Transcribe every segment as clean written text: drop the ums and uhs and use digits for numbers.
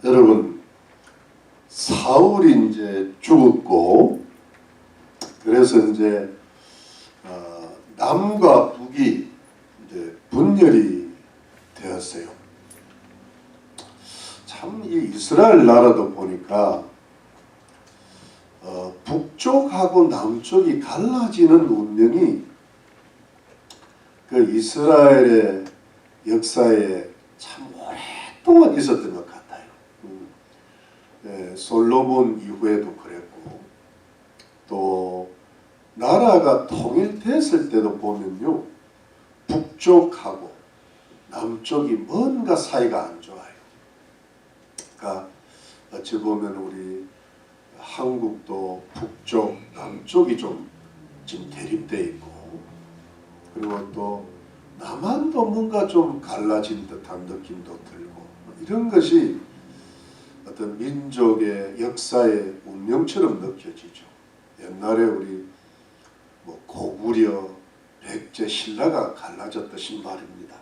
여러분, 사울이 이제 죽었고, 그래서 이제 남과 북이 이제 분열이 되었어요. 참 이 이스라엘 나라도 보니까 북쪽하고 남쪽이 갈라지는 운명이 그 이스라엘의 역사에 참 오랫동안 있었던 것 같아요. 솔로몬 이후에도 그랬고, 또 나라가 통일됐을 때도 보면요, 북쪽하고 남쪽이 뭔가 사이가 안 좋아요. 그러니까 어찌 보면 우리 한국도 북쪽, 남쪽이 좀 지금 대립돼 있고, 그리고 또 남한도 뭔가 좀 갈라진 듯한 느낌도 들고, 이런 것이 어떤 민족의 역사의 운명처럼 느껴지죠. 옛날에 우리 뭐 고구려, 백제, 신라가 갈라졌듯이 말입니다.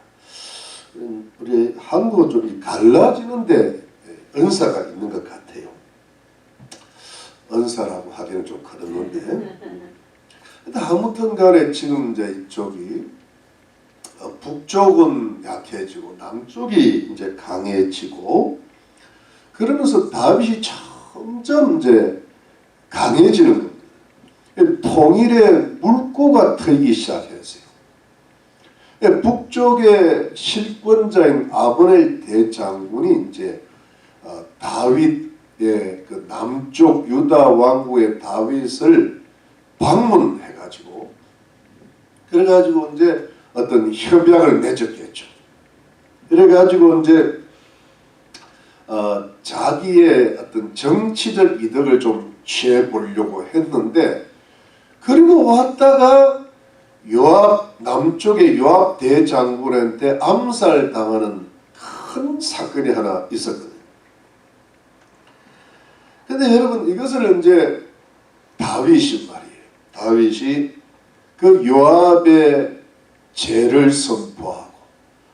우리 한국은 좀 갈라지는데 은사가 있는 것 같아요. 은사라고 하기는 좀 그러는데, 근데 아무튼 간에 지금 이제 이쪽이 북쪽은 약해지고 남쪽이 이제 강해지고, 그러면서 다윗이 점점 이제 강해지는 겁니다. 통일의 물꼬가 트이기 시작했어요. 북쪽의 실권자인 아브넬 대장군이 이제 다윗의 그 남쪽 유다 왕국의 다윗을 방문해가지고, 그래가지고 이제 어떤 협약을 맺었겠죠. 그래가지고 이제 자기의 어떤 정치적 이득을 좀 취해보려고 했는데, 그리고 왔다가 요압, 남쪽의 요압 대장군한테 암살당하는 큰 사건이 하나 있었거든요. 근데 여러분, 이것을 이제 다윗이 말이에요. 다윗이 그 요압의 죄를 선포하고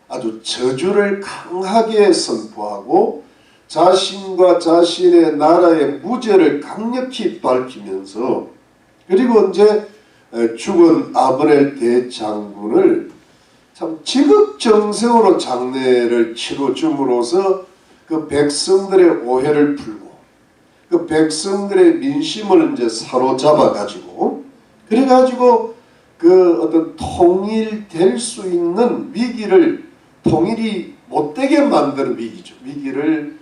아주 저주를 강하게 선포하고 자신과 자신의 나라의 무죄를 강력히 밝히면서, 그리고 이제 죽은 아브넬 대장군을 참 지극정성으로 장례를 치러줌으로써 그 백성들의 오해를 풀고 그 백성들의 민심을 이제 사로잡아 가지고, 그래 가지고 그 어떤 통일될 수 있는 위기를, 통일이 못되게 만드는 위기죠. 위기를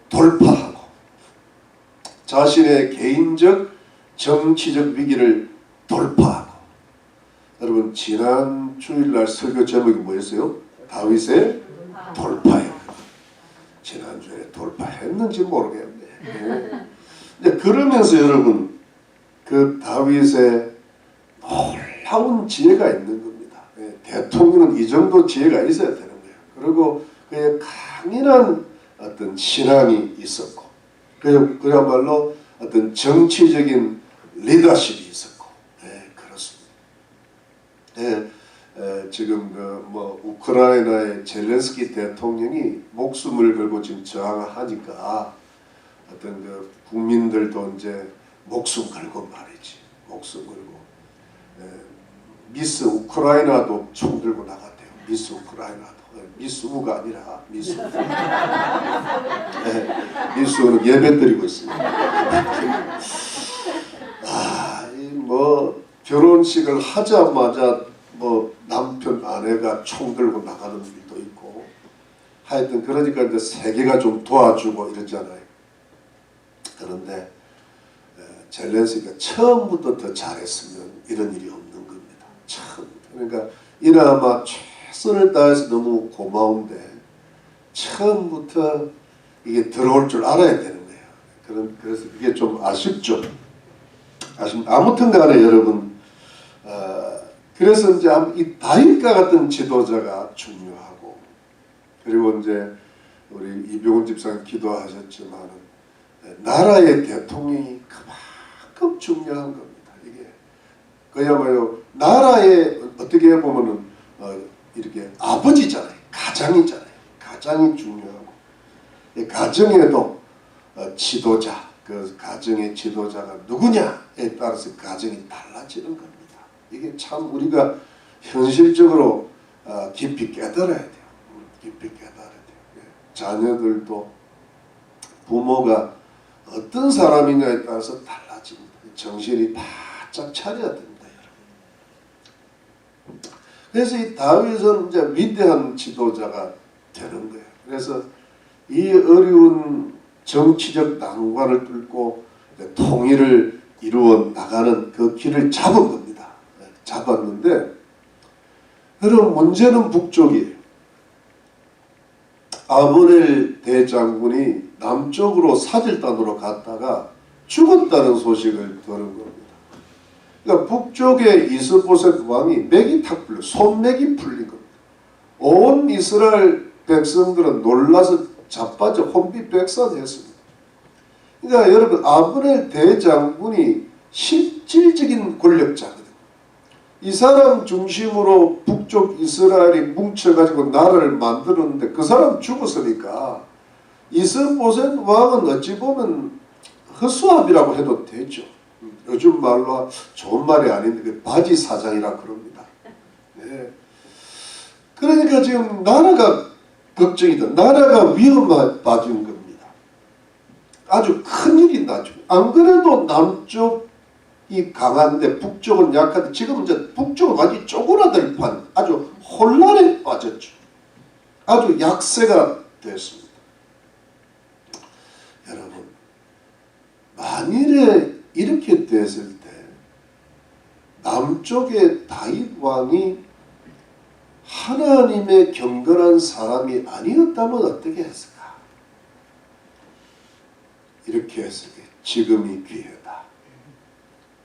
돌파하고 자신의 개인적 정치적 위기를 돌파하고. 여러분, 지난 주일날 설교 제목이 뭐였어요? 다윗의 돌파예요. 지난주에 돌파했는지 모르겠네. 이제 그러면서 여러분, 그 다윗의 놀라운 지혜가 있는 겁니다. 대통령은 이 정도 지혜가 있어야 되는 거예요. 그리고 그의 강인한 어떤 신앙이 있었고, 그야말로 어떤 정치적인 리더십이 있었고, 그렇습니다. 지금 우크라이나의 젤렌스키 대통령이 목숨을 걸고 지금 저항하니까 어떤 그 국민들도 이제 목숨 걸고 말이지, 목숨 걸고. 미스 우크라이나도 총 들고 나갔대요. 미스 우크라이나도. 미스 우가 아니라 미스. 미스는 예배 드리고 있습니다. 결혼식을 하자마자 남편 아내가 총 들고 나가는 일도 있고, 하여튼 그러니까 이제 세계가 좀 도와주고 이러잖아요. 그런데 젤렌스키가 처음부터 더 잘했으면 이런 일이 없는 겁니다. 처음. 그러니까 이나마 최선을 다해서 너무 고마운데 처음부터 이게 들어올 줄 알아야 되는 거예요. 그래서 이게 좀 아쉽죠. 아무튼 간에 여러분, 그래서 이제 이 다윗과 같은 지도자가 중요하고, 그리고 이제 우리 이병훈 집사님 기도하셨지만 나라의 대통령이 그만큼 중요한 겁니다. 이게 그야말로 나라의 어떻게 보면은 이렇게 아버지잖아요. 가장이잖아요. 가장이 중요하고, 가정에도 지도자, 그 가정의 지도자가 누구냐에 따라서 가정이 달라지는 겁니다. 이게 참 우리가 현실적으로 깊이 깨달아야 돼요. 깊이 깨달아야 돼요. 자녀들도 부모가 어떤 사람인가에 따라서 달라집니다. 정신이 바짝 차려야 됩니다, 여러분. 그래서 이 다윗은 이제 위대한 지도자가 되는 거예요. 그래서 이 어려운 정치적 난관을 뚫고 통일을 이루어 나가는 그 길을 잡은 겁니다. 잡았는데, 그럼 문제는 북쪽이에요. 아브넬 대장군이 남쪽으로 사절단으로 갔다가 죽었다는 소식을 들은 겁니다. 그러니까 북쪽에 이스보셋 왕이 맥이 탁 풀려, 손맥이 풀린 겁니다. 온 이스라엘 백성들은 놀라서 자빠져 혼비백산했습니다. 그러니까 여러분, 아브넬 대장군이 실질적인 권력자거든요. 이 사람 중심으로 북쪽 이스라엘이 뭉쳐가지고 나라를 만들었는데 그 사람 죽었으니까 이스보셋 왕은 어찌 보면 허수아비라고 해도 되죠. 요즘 말로 좋은 말이 아닌데 그 바지 사장이라 그럽니다. 네. 그러니까 지금 나라가 걱정이다. 나라가 위험에 빠진 겁니다. 아주 큰일이 나죠. 안 그래도 남쪽이 강한데 북쪽은 약한데 지금 이제 북쪽은 완전히 쪼그라들 판 아주 혼란에 빠졌죠. 아주 약세가 됐습니다. 여러분, 만일에 이렇게 됐을 때 남쪽의 다윗 왕이 하나님의 경건한 사람이 아니었다면 어떻게 했을까? 이렇게 했을 때 지금이 기회다.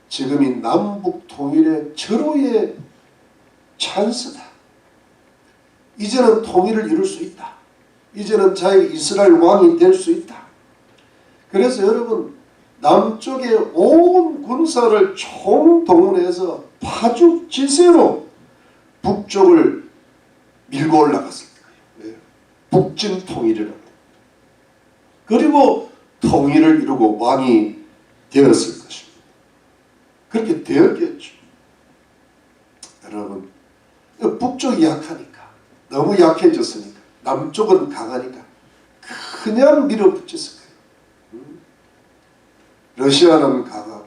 지금이 남북 통일의 절호의 찬스다. 이제는 통일을 이룰 수 있다. 이제는 자기 이스라엘 왕이 될 수 있다. 그래서 여러분, 남쪽의 온 군사를 총동원해서 파죽지세로 북쪽을 밀고 올라갔을 거예요. 북진 통일이라고. 그리고 통일을 이루고 왕이 되었을 것입니다. 그렇게 되었겠죠. 여러분, 북쪽이 약하니까, 너무 약해졌으니까, 남쪽은 강하니까 그냥 밀어붙였을 거예요. 러시아는 강하고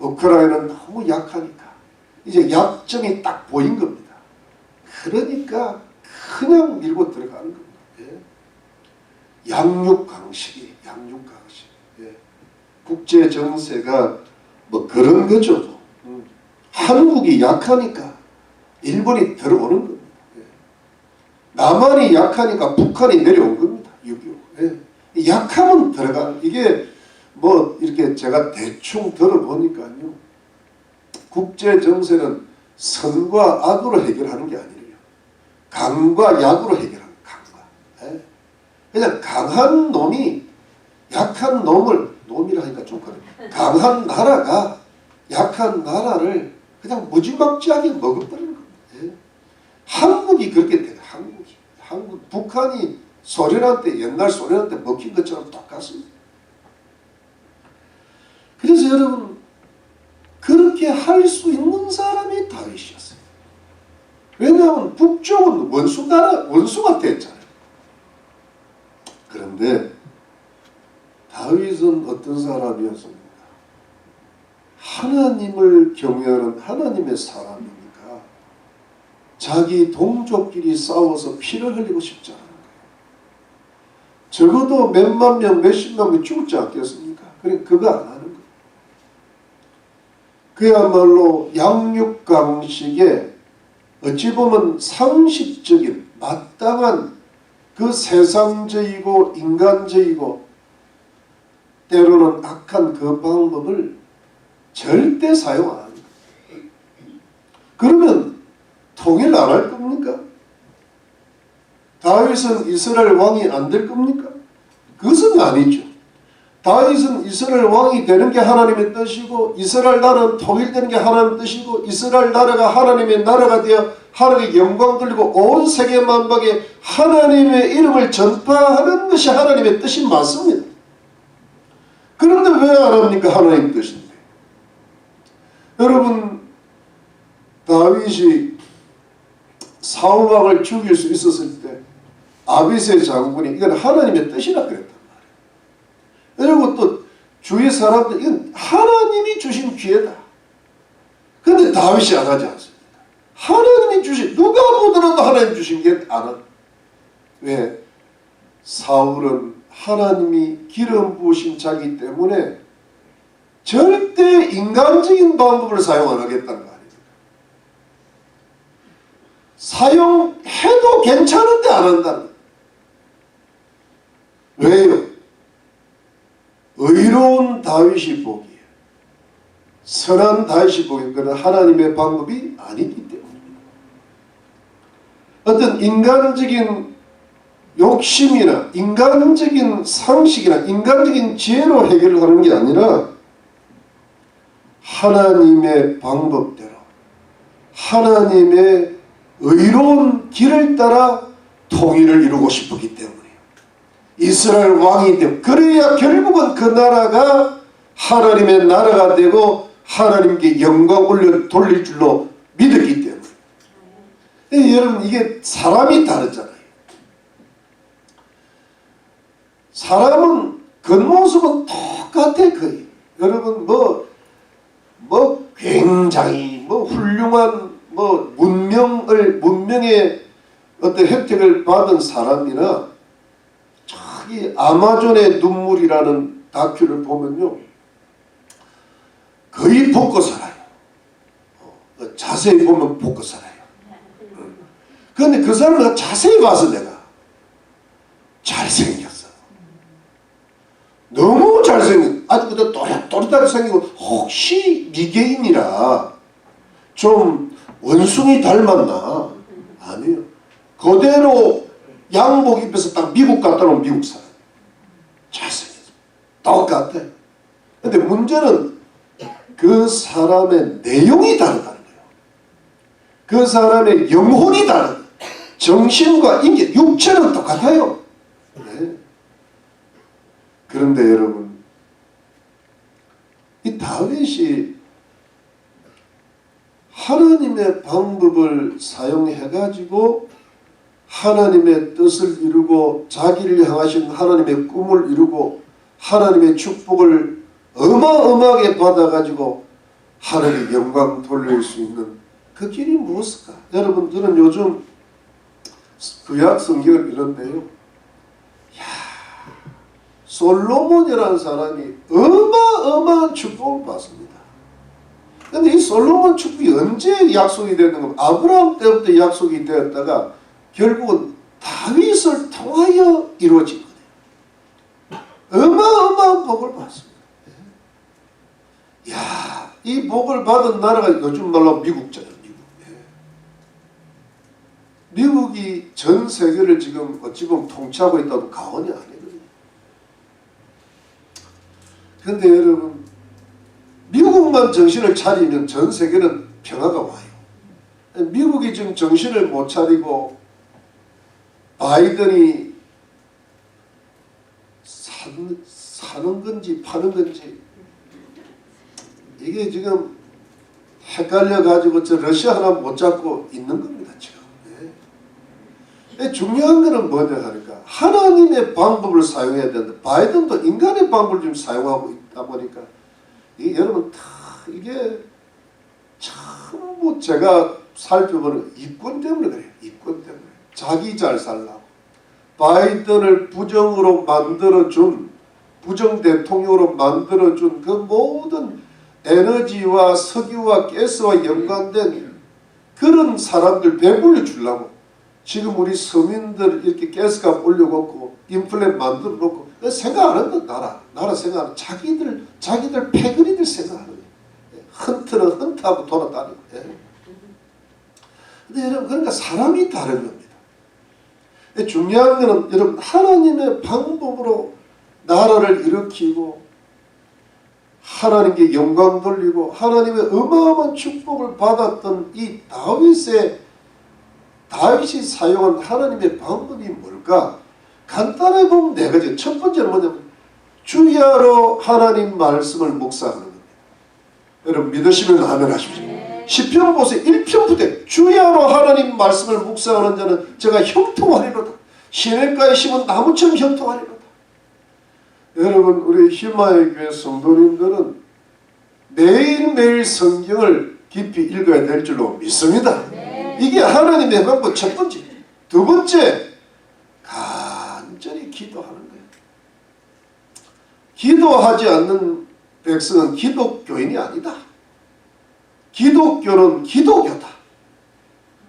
우크라이나는 너무 약하니까 이제 약점이 딱 보인 겁니다. 그러니까 그냥 밀고 들어가는 겁니다. 예. 양육강식이 예. 국제 정세가 뭐 그런 거죠. 한국이 약하니까 일본이 들어오는 겁니다. 예. 남한이 약하니까 북한이 내려온 겁니다. 6.25. 예. 약하면 들어가는, 이게 뭐 이렇게 제가 대충 들어보니까요, 국제 정세는 선과 악으로 해결하는 게 아니에요. 강과 약으로 해결하는 강과. 예. 그냥 강한 놈이 약한 놈을, 놈이라 하니까 좀 그래. 강한 나라가 약한 나라를 그냥 무지막지하게 먹어버리는 겁니다. 예. 한국이 그렇게 돼요. 한국, 북한이 소련한테, 옛날 소련한테 먹힌 것처럼 똑같습니다. 그래서 여러분, 그렇게 할 수 있는 사람이 다윗이었어요. 왜냐하면 북쪽은 원수가 됐잖아요. 그런데 다윗은 어떤 사람이었습니까? 하나님을 경외하는 하나님의 사람이니까 자기 동족끼리 싸워서 피를 흘리고 싶지 않은 거예요. 적어도 몇만 명, 몇십만 명 죽지 않겠습니까? 그러니까 그거 안 하는 거예요. 그야말로 양육강식에 어찌 보면 상식적인 마땅한 그 세상적이고 인간적이고 때로는 악한 그 방법을 절대 사용 안 합니다. 그러면 통일 안 할 겁니까? 다윗은 이스라엘 왕이 안 될 겁니까? 그것은 아니죠. 다윗은 이스라엘 왕이 되는 게 하나님의 뜻이고 이스라엘 나라는 통일되는 게 하나님의 뜻이고 이스라엘 나라가 하나님의 나라가 되어 하나님의 영광 돌리고 온 세계 만방에 하나님의 이름을 전파하는 것이 하나님의 뜻이 맞습니다. 그런데 왜 안 합니까? 하나님의 뜻인데. 여러분, 다윗이 사울 왕을 죽일 수 있었을 때 아비새 장군이 이건 하나님의 뜻이라 그랬단 말이에요. 여러분, 또 주위 사람들 이건 하나님이 주신 기회다. 그런데 다윗이 안 하지 않습니다. 하나님이 주신, 누가 보더라도 하나님 주신 게 안 하. 왜? 사울은 하나님이 기름 부으신 자이기 때문에 절대 인간적인 방법을 사용 안 하겠다는 거 아닙니까? 사용해도 괜찮은데 안 한다는 거예요. 왜요? 의로운 다윗이 보기에, 선한 다윗이 보기에 그는 하나님의 방법이 아니기 때문입니다. 어떤 인간적인 욕심이나 인간적인 상식이나 인간적인 지혜로 해결을 하는 게 아니라 하나님의 방법대로 하나님의 의로운 길을 따라 통일을 이루고 싶었기 때문이에요. 이스라엘 왕이 되고 그래야 결국은 그 나라가 하나님의 나라가 되고 하나님께 영광 올려 돌릴 줄로 믿었기 때문에. 여러분, 이게 사람이 다르잖아요. 사람은 겉모습은 똑같아 거의. 여러분 굉장히 훌륭한 문명의 어떤 혜택을 받은 사람이나 저기 아마존의 눈물이라는 다큐를 보면요 거의 벗고 살아요. 자세히 보면 벗고 살아요. 그런데 그 사람을 자세히 봐서 내가 잘생겼어. 너무 잘생긴, 아주 그저 또렷또렷하게 생기고 혹시 미개인이라 좀 원숭이 닮았나? 아니에요. 그대로 양복 입혀서 딱 미국 갔다 오면 미국 사람. 잘생겼어. 똑같아. 근데 문제는 그 사람의 내용이 다르다는 거예요. 그 사람의 영혼이 다른 거예요. 정신과 인격, 육체는 똑같아요. 네. 그런데 여러분, 이 다윗이 하나님의 방법을 사용해가지고 하나님의 뜻을 이루고 자기를 향하신 하나님의 꿈을 이루고 하나님의 축복을 어마어마하게 받아가지고 하나님의 영광 돌릴 수 있는 그 길이 무엇일까? 여러분, 저는 요즘 구약 성경을 읽는데요. 솔로몬이라는 사람이 어마어마한 축복을 받습니다. 그런데 이 솔로몬 축복이 언제 약속이 되는 가 아브라함 때부터 약속이 되었다가 결국은 다윗을 통하여 이루어진 거예요. 어마어마한 복을 받습니다. 야, 이 복을 받은 나라가 요즘 말로 미국잖아요. 미국이 전 세계를 지금 어찌 보면 통치하고 있다도 과언이 아니거든요. 그런데 여러분, 미국만 정신을 차리면 전 세계는 평화가 와요. 미국이 지금 정신을 못 차리고 바이든이 사는 건지 파는 건지 이게 지금 헷갈려 가지고 저 러시아 하나 못 잡고 있는 겁니다 지금. 네. 중요한 거는 뭐냐 하니까 하나님의 방법을 사용해야 된다. 바이든도 인간의 방법을 좀 사용하고 있다 보니까 이 여러분 다 이게 전부 제가 살펴보는 이권 때문에 그래요. 이권 때문에 자기 잘 살라고 바이든을 부정으로 만들어준 부정 대통령으로 만들어준 그 모든 에너지와 석유와 가스와 연관된 그런 사람들 배불려 주려고 지금 우리 서민들 이렇게 가스값 올려놓고 인플레 만들어 놓고 생각 안 한다. 나라 생각 안 한다. 자기들 패거리들 생각하는 거예요. 헌트는 헌트하고 돌아다니고. 근데 여러분 그러니까 사람이 다른 겁니다. 중요한 거는 여러분 하나님의 방법으로 나라를 일으키고 하나님께 영광 돌리고 하나님의 어마어마한 축복을 받았던 이 다윗이 사용한 하나님의 방법이 뭘까? 간단하게 보면 네 가지. 첫 번째는 뭐냐면 주야로 하나님 말씀을 묵상하는 겁니다. 여러분 믿으시면 아멘 하십시오. 시편 보세요. 1편 부대 주야로 하나님 말씀을 묵상하는 자는 제가 형통하리로다. 시냇가에 심은 나무처럼 형통하리로다. 여러분 우리 희마의 교회 성도님들은 매일매일 성경을 깊이 읽어야 될 줄로 믿습니다. 이게 하나님의 방법 첫 번째. 두 번째, 간절히 기도하는 거예요. 기도하지 않는 백성은 기독교인이 아니다. 기독교는 기도교다.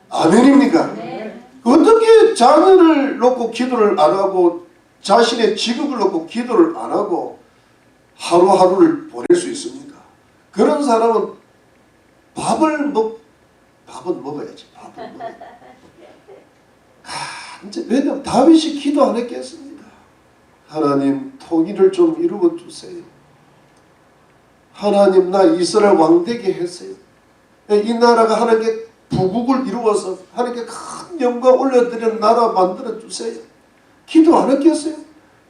아멘입니까? 어떻게 자녀를 놓고 기도를 안 하고 자신의 직업을 놓고 기도를 안 하고 하루하루를 보낼 수 있습니까? 그런 사람은 밥은 먹어야지. 밥은 먹어야지. 왜냐하면 다윗이 기도 안 했겠습니다. 하나님 통일을 좀 이루어 주세요. 하나님 나 이스라엘 왕 되게 했어요. 이 나라가 하나님께 부국을 이루어서 하나님께 큰 영광 올려드리는 나라 만들어 주세요. 기도 안 했겠어요?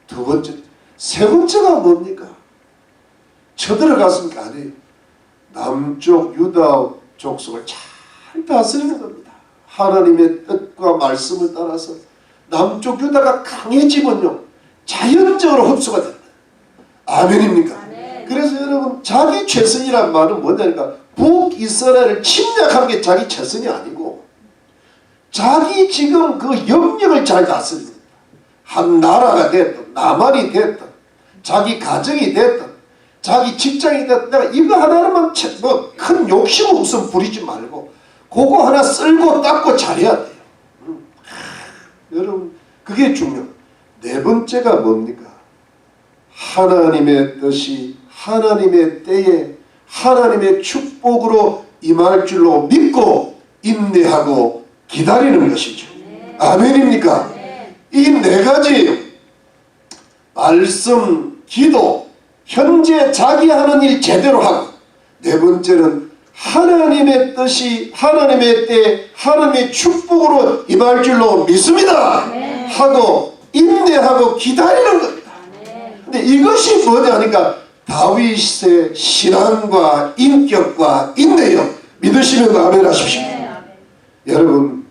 두 번째. 세 번째가 뭡니까? 쳐들어갔습니까? 아니에요. 남쪽 유다 족속을 잘 다스리는 겁니다. 하나님의 뜻과 말씀을 따라서 남쪽 유다가 강해지면요 자연적으로 흡수가 됩니다. 아멘입니까? 아멘. 그래서 여러분 자기 최선이란 말은 뭐냐니까 북이스라엘을 침략하는 게 자기 최선이 아니고 자기 지금 그 영역을 잘 다스립니다. 한 나라가 됐든 나만이 됐든 자기 가정이 됐든 자기 직장이 됐든 내가 이거 하나만 뭐 큰 욕심 없으면 부리지 말고 그거 하나 쓸고 닦고 잘해야 돼요. 여러분 그게 중요해요. 네 번째가 뭡니까? 하나님의 뜻이 하나님의 때에 하나님의 축복으로 임할 줄로 믿고 인내하고 기다리는 것이죠. 아멘입니까? 이 네 가지 말씀, 기도, 현재 자기 하는 일 제대로 하고 네 번째는 하나님의 뜻이 하나님의 때 하나님의 축복으로 임할 줄로 믿습니다. 하고 인내하고 기다리는 겁니다. 근데 이것이 뭐냐 하니까 다윗의 신앙과 인격과 인내요. 믿으시면 아멘 하십시오. 여러분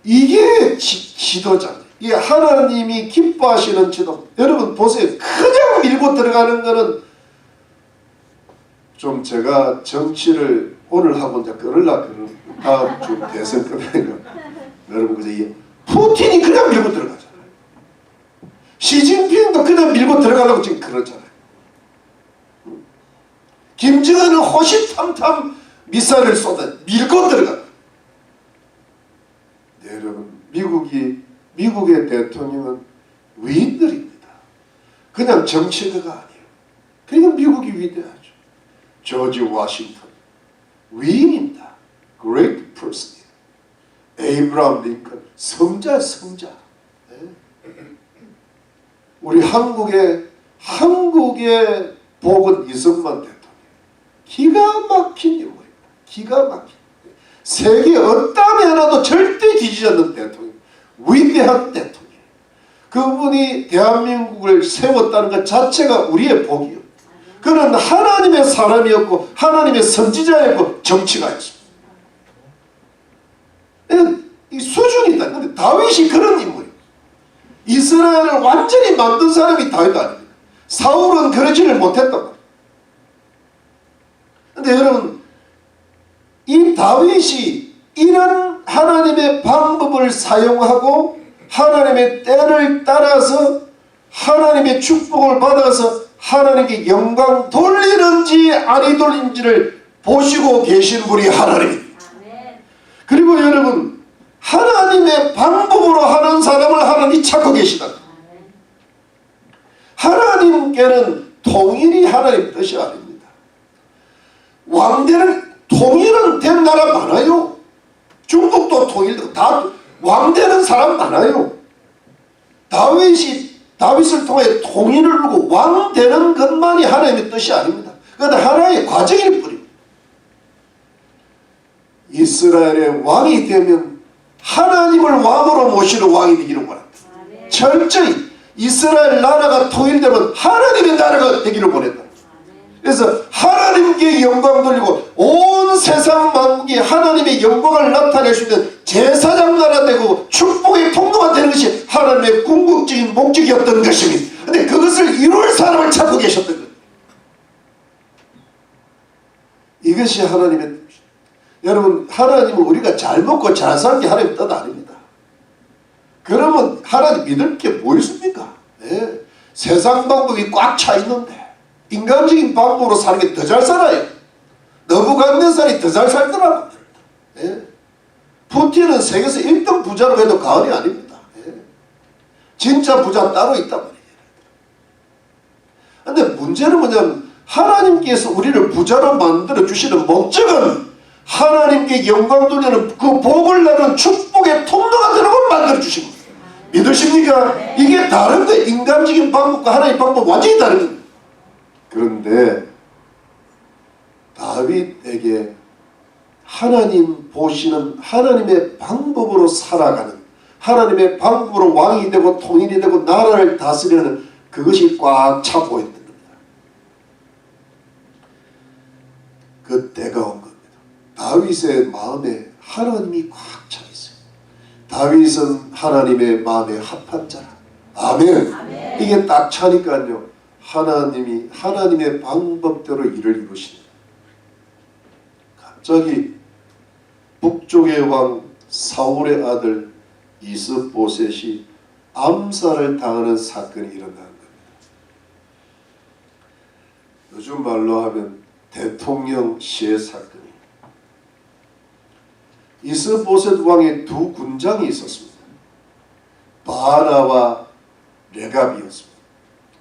이게 지도자입니다. 이 하나님이 기뻐하시는 지도. 여러분 보세요. 그냥 밀고 들어가는 거는 좀 제가 정치를 오늘 하고 이제 끊으려고 다음 주 대선 끝나니까 여러분 그죠? 푸틴이 그냥 밀고 들어가잖아요. 시진핑도 그냥 밀고 들어가려고 지금 그러잖아요. 김정은은 호시탐탐 미사일을 쏟아 밀고 들어가. 네, 여러분 미국의 대통령은 위인들입니다. 그냥 정치가가 아니에요. 그러니까 미국이 위대하죠. 조지 워싱턴 위인입니다. Great person. 에이브라함 링컨 성자. 네. 우리 한국의 복은 이승만 대통령. 기가 막힌 인물입니다. 기가 막힌. 세계 어떤 나라도 절대 뒤지지 않는 대통령. 위대한 대통령. 그분이 대한민국을 세웠다는 것 자체가 우리의 복이요. 그는 하나님의 사람이었고 하나님의 선지자였고 정치가였습니다. 이 수준이 있다. 근데 다윗이 그런 인물이에요. 이스라엘을 완전히 만든 사람이 다윗 아닙니까? 사울은 그러지를 못했단 말이에요. 근데 여러분 이 다윗이 이런 하나님의 방법을 사용하고 하나님의 때를 따라서 하나님의 축복을 받아서 하나님께 영광 돌리는지 아니 돌리는지를 보시고 계신 분이 하나님입니다. 그리고 여러분 하나님의 방법으로 하는 사람을 하나님이 찾고 계시다. 하나님께는 통일이 하나님 뜻이 아닙니다. 왕대는 통일은 된 나라 많아요. 중국도 통일되고 다 왕되는 사람 많아요. 다윗이 다윗을 통해 통일을 이루고 왕 되는 것만이 하나님의 뜻이 아닙니다. 그런데 하나의 과정일 뿐입니다. 이스라엘의 왕이 되면 하나님을 왕으로 모시는 왕이 되기를 원합니다. 철저히 이스라엘 나라가 통일되면 하나님의 나라가 되기를 원했다. 그래서 하나님께 영광 돌리고 온 세상 만국이 하나님의 영광을 나타낼 수 있는 제사장 나라 되고 축복의 통로가 되는 것이 하나님의 궁극적인 목적이었던 것입니다. 그런데 그것을 이룰 사람을 찾고 계셨던 거예요. 이것이 하나님의 뜻입니다. 여러분, 하나님은 우리가 잘 먹고 잘 사는 게 하나님의 뜻 아닙니다. 그러면 하나님 믿을 게 뭐 있습니까? 네. 세상 방법이 꽉 차 있는데 인간적인 방법으로 사는 게 더 잘 살아요. 너부갓네살이 더 잘 살더라고요. 네. 푸틴은 세계에서 1등 부자로 해도 과언이 아닙니다. 네. 진짜 부자 따로 있단 말이에요. 그런데 문제는 뭐냐면 하나님께서 우리를 부자로 만들어 주시는 목적은 하나님께 영광 돌리는 그 복을 나누는 축복의 통로가 되는 걸 만들어 주신 거예요. 믿으십니까? 네. 이게 다른 거예요. 인간적인 방법과 하나님의 방법 완전히 다른 거예요. 그런데 다윗에게 하나님 보시는 하나님의 방법으로 살아가는, 하나님의 방법으로 왕이 되고 통일이 되고 나라를 다스리는 그것이 꽉 차 보였던 겁니다. 그 때가 온 겁니다. 다윗의 마음에 하나님이 꽉 차 있어요. 다윗은 하나님의 마음에 합한 자라. 아멘. 아멘. 이게 딱 차니까요, 하나님이 하나님의 방법대로 일을 이루시는. 갑자기 북쪽의 왕 사울의 아들 이스보셋이 암살을 당하는 사건이 일어나는 겁니다. 요즘 말로 하면 대통령 시해 사건이. 이스보셋 왕의 두 군장이 있었습니다. 바나와 레갑이었습니다.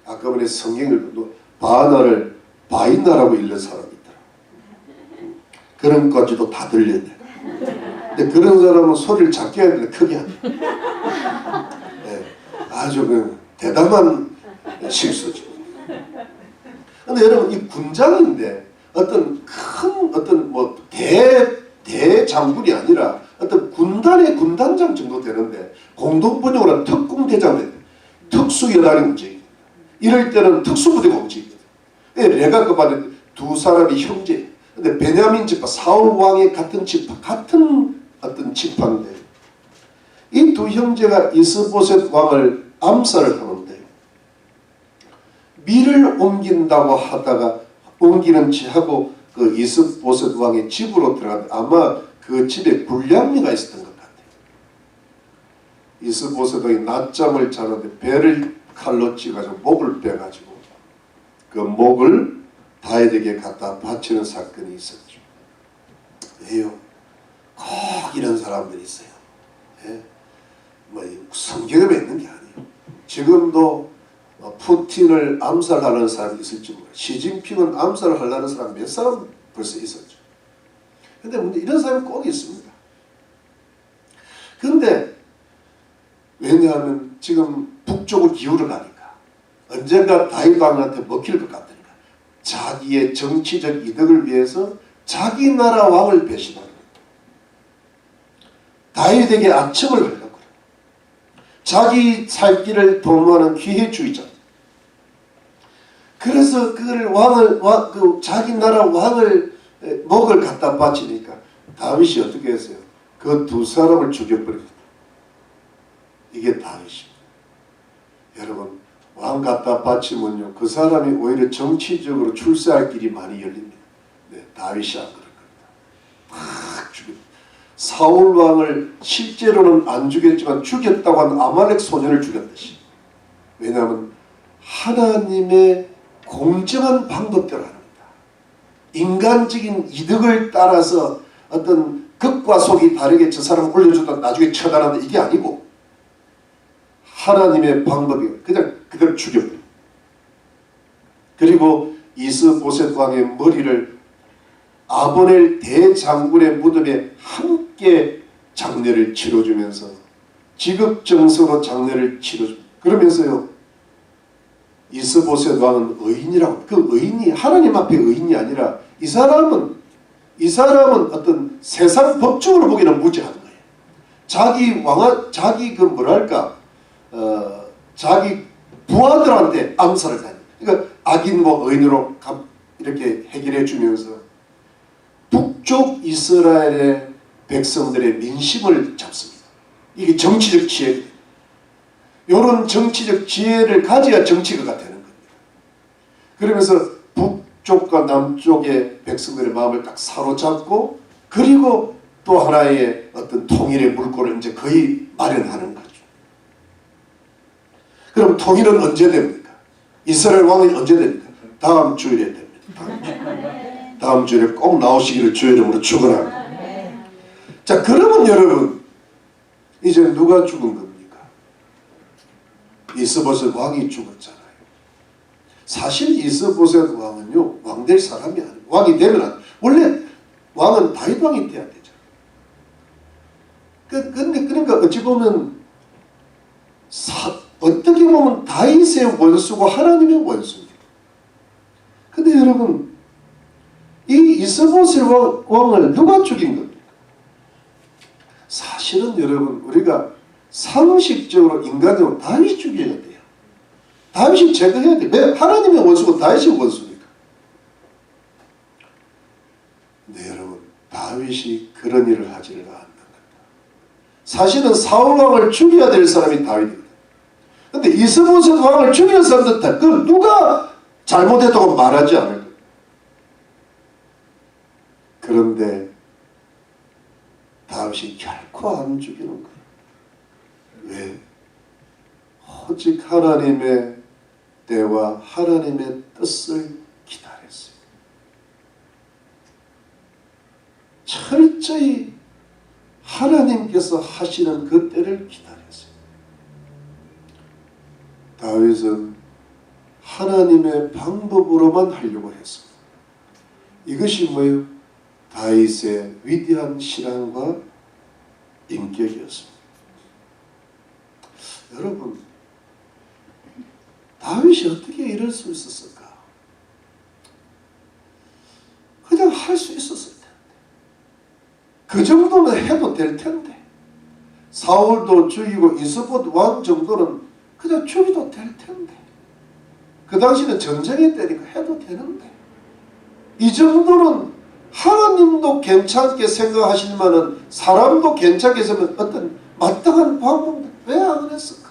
아까 전에 성경을 보도 바나를 바이나라고 읽는 사람이 있더라. 그런 것까지도 다 들렸네. 근데 그런 사람은 소리를 작게 해야 되는데 크게 하네. 네, 아주 그 대담한 실수죠. 근데 여러분, 이 군장인데 어떤 큰 어떤 뭐 대장군이 아니라 어떤 군단의 군단장 정도 되는데 공동번역으로 하면 특공대장, 특수여단이 움직입니다. 이럴 때는 특수부대가 움직입니다. 내가 그 봤는데 두 사람이 형제. 근데 베냐민 지파, 사울 왕의 같은 지파, 같은 어떤 지파인데 이 두 형제가 이스보셋 왕을 암살을 하는데 밀을 옮긴다고 하다가 옮기는 지하고 그 이스보셋 왕의 집으로 들어갔는데 아마 그 집에 불량미가 있었던 것 같아요. 이스보셋 왕이 낮잠을 자는데 배를 칼로 찌가지고 목을 빼가지고 그 목을 다윗에게 갖다 바치는 사건이 있었죠. 왜요? 꼭 이런 사람들이 있어요. 예? 뭐 성경에 있는 게 아니에요. 지금도 푸틴을 암살하는 사람이 있을지 몰라요. 시진핑은 암살을 하려는 사람 몇 사람 벌써 있었죠. 근데 문제 이런 사람이 꼭 있습니다. 근데 왜냐하면 지금 북쪽을 기울어 가니까 언젠가 다윗 왕한테 먹힐 것 같으니까 자기의 정치적 이득을 위해서 자기 나라 왕을 배신하는 거예요. 다윗에게 아첨을 하려고 그래요. 자기 살 길을 도모하는 기회주의자. 그래서 그를 자기 나라 왕을 목을 갖다 바치니까 다윗이 어떻게 했어요? 그 두 사람을 죽여버립니다. 이게 다윗입니다. 여러분, 왕 갖다 바치면요, 그 사람이 오히려 정치적으로 출세할 길이 많이 열립니다. 네, 다윗이 안 그런 겁니다. 막 죽입니다. 사울 왕을 실제로는 안 죽였지만 죽였다고 한 아말렉 소년을 죽였듯이. 왜냐하면 하나님의 공정한 방법대로 하는 겁니다. 인간적인 이득을 따라서 어떤 극과 속이 다르게 저 사람을 올려줬다 나중에 처단한다, 이게 아니고 하나님의 방법이 그냥 그대로 죽여버려요. 그리고 이스보셋 왕의 머리를 아브넬 대장군의 무덤에 함께 장례를 치러주면서 지극정성으로 장례를 치러줍니다. 그러면서요, 이스보셋 왕은 의인이라고. 그 의인이 하나님 앞에 의인이 아니라 이 사람은 어떤 세상 법적으로 보기에는 무죄한 거예요. 자기 그 뭐랄까 자기 부하들한테 암살을 다니. 그러니까 악인 뭐 의인으로 이렇게 해결해 주면서 북쪽 이스라엘의 백성들의 민심을 잡습니다. 이게 정치적 지혜. 이런 정치적 지혜를 가져야 정치가가 되는 겁니다. 그러면서 북쪽과 남쪽의 백성들의 마음을 딱 사로잡고 그리고 또 하나의 어떤 통일의 물꼬를 이제 거의 마련하는 거죠. 그럼 통일은 언제 됩니까? 이스라엘 왕이 언제 됩니까? 다음 주일에 됩니다. 다음 주일에 꼭 나오시기를 주의 이름으로 축원합니다. 자, 그러면 여러분 이제 누가 죽은 겁니까? 이스보셋 왕이 죽었잖아요. 사실 이스보셋 왕은요 왕 될 사람이 아니에요. 왕이 되면 원래 왕은 다윗 왕이 돼야 되죠. 그러니까 어찌 보면 어떻게 보면 다윗의 원수고 하나님의 원수입니다. 근데 여러분 이 이스보셋 왕을 누가 죽인 겁니까? 사실은 여러분 우리가 상식적으로 인간적으로 다윗이 죽여야 돼요. 다윗이 제거해야 돼요. 왜? 하나님의 원수고 다윗이 원수니까. 근데 여러분 다윗이 그런 일을 하지를 않는 겁니다. 사실은 사울 왕을 죽여야 될 사람이 다윗입니다. 근데 이스보셋 왕을 죽여서 듯한 그걸 누가 잘못했다고 말하지 않을 거예요. 그런데 다윗이 결코 안 죽이는 거예요. 왜? 오직 하나님의 때와 하나님의 뜻을 기다렸어요. 철저히 하나님께서 하시는 그 때를 기다렸어요. 다윗은 하나님의 방법으로만 하려고 했습니다. 이것이 뭐예요? 다윗의 위대한 신앙과 인격이었습니다. 여러분, 다윗이 어떻게 이럴 수 있었을까? 그냥 할 수 있었을 텐데. 그 정도는 해도 될 텐데. 사울도 죽이고 이스보셋 왕 정도는 그냥 죽여도 될 텐데. 그 당시는 전쟁의 때니까 해도 되는데. 이 정도는 하나님도 괜찮게 생각하시면은 사람도 괜찮게 생각하면 어떤 마땅한 방법인데 왜 안 했을까?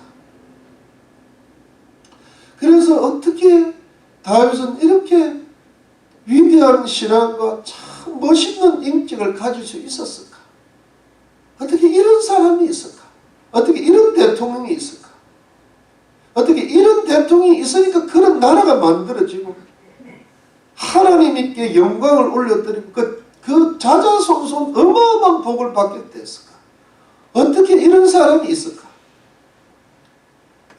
그래서 어떻게 다윗은 이렇게 위대한 신앙과 참 멋있는 인격을 가질 수 있었을까? 어떻게 이런 사람이 있을까? 어떻게 이런 대통령이 있을까? 어떻게 이런 대통령이 있으니까 그런 나라가 만들어지고 하나님께 영광을 올려드리고 그 자자손손 어마어마한 복을 받게 됐을까? 어떻게 이런 사람이 있을까?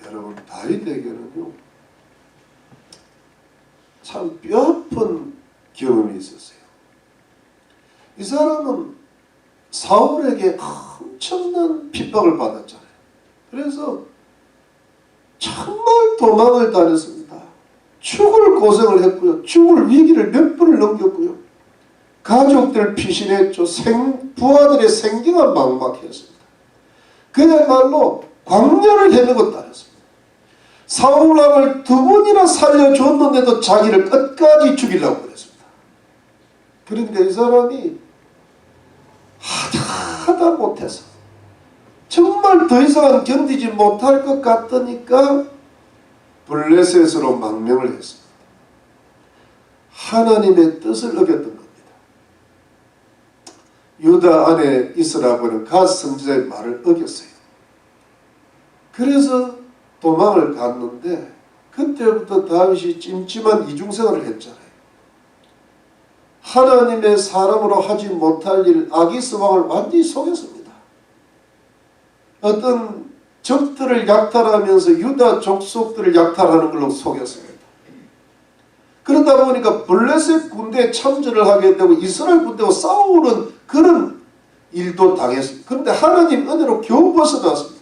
여러분 다윗에게는요 참 뼈아픈 경험이 있었어요. 이 사람은 사울에게 엄청난 핍박을 받았잖아요. 그래서 정말 도망을 다녔습니다. 죽을 고생을 했고요. 죽을 위기를 몇 번을 넘겼고요. 가족들 피신했죠. 부하들의 생계가 막막했습니다. 그야말로 광야를 헤매고 다녔습니다. 사울왕을 2번이나 살려줬는데도 자기를 끝까지 죽이려고 그랬습니다. 그러니까 이 사람이 하다 못해서 정말 더 이상은 견디지 못할 것 같으니까 블레셋으로 망명을 했습니다. 하나님의 뜻을 어겼던 겁니다. 유다 안에 있으라고 하는 갓 선지자의 말을 어겼어요. 그래서 도망을 갔는데 그때부터 다윗이 찜찜한 이중생활을 했잖아요. 하나님의 사람으로 하지 못할 일 아기스 왕을 완전히 속였습니다. 어떤 적들을 약탈하면서 유다 족속들을 약탈하는 걸로 속였습니다. 그러다 보니까 블레셋 군대에 참전을 하게 되고 이스라엘 군대와 싸우는 그런 일도 당했습니다. 그런데 하나님 은혜로 겨우 벗어났습니다.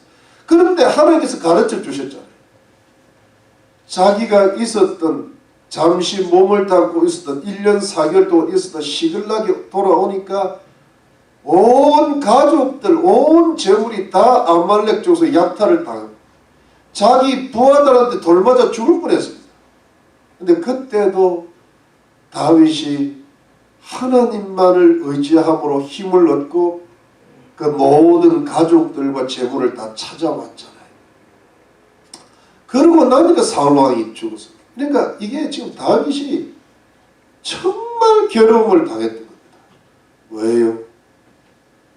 그런데 하나님께서 가르쳐 주셨잖아요. 자기가 있었던 잠시 몸을 담고 있었던 1년 4개월 동안 있었던 시글락이 돌아오니까 온 가족들, 온 재물이 다 아말렉 족속의 약탈을 당하고 자기 부하들한테 돌맞아 죽을 뻔했습니다. 근데 그때도 다윗이 하나님만을 의지함으로 힘을 얻고 그 모든 가족들과 재물을 다 찾아왔잖아요. 그러고 나니까 사울왕이 죽었어요. 그러니까 이게 지금 다윗이 정말 괴로움을 당했던 겁니다. 왜요?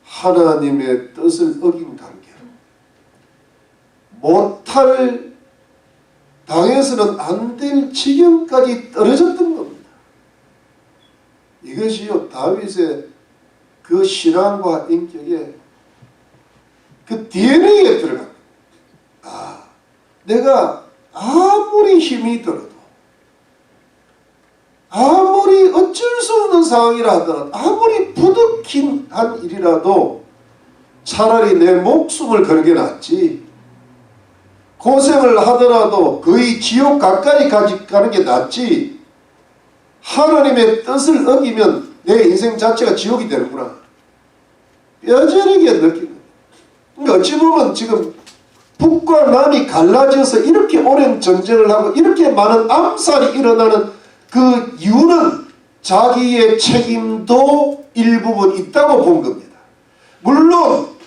하나님의 뜻을 어긴 관계로 못할, 당해서는 안 될 지경까지 떨어졌던 겁니다. 이것이요, 다윗의 그 신앙과 인격에 그 DNA에 들어갑니다. 아, 내가 아무리 힘이 들어도, 아무리 어쩔 수 없는 상황이라 하더라도, 아무리 부득이한 한 일이라도 차라리 내 목숨을 걸게 낫지, 고생을 하더라도 거의 지옥 가까이 가는 게 낫지, 하나님의 뜻을 어기면 내 인생 자체가 지옥이 되는구나, 뼈저리게 느낀 거예요. 그러니까 어찌 보면 지금 북과 남이 갈라져서 이렇게 오랜 전쟁을 하고 이렇게 많은 암살이 일어나는 그 이유는 자기의 책임도 일부분 있다고 본 겁니다. 물론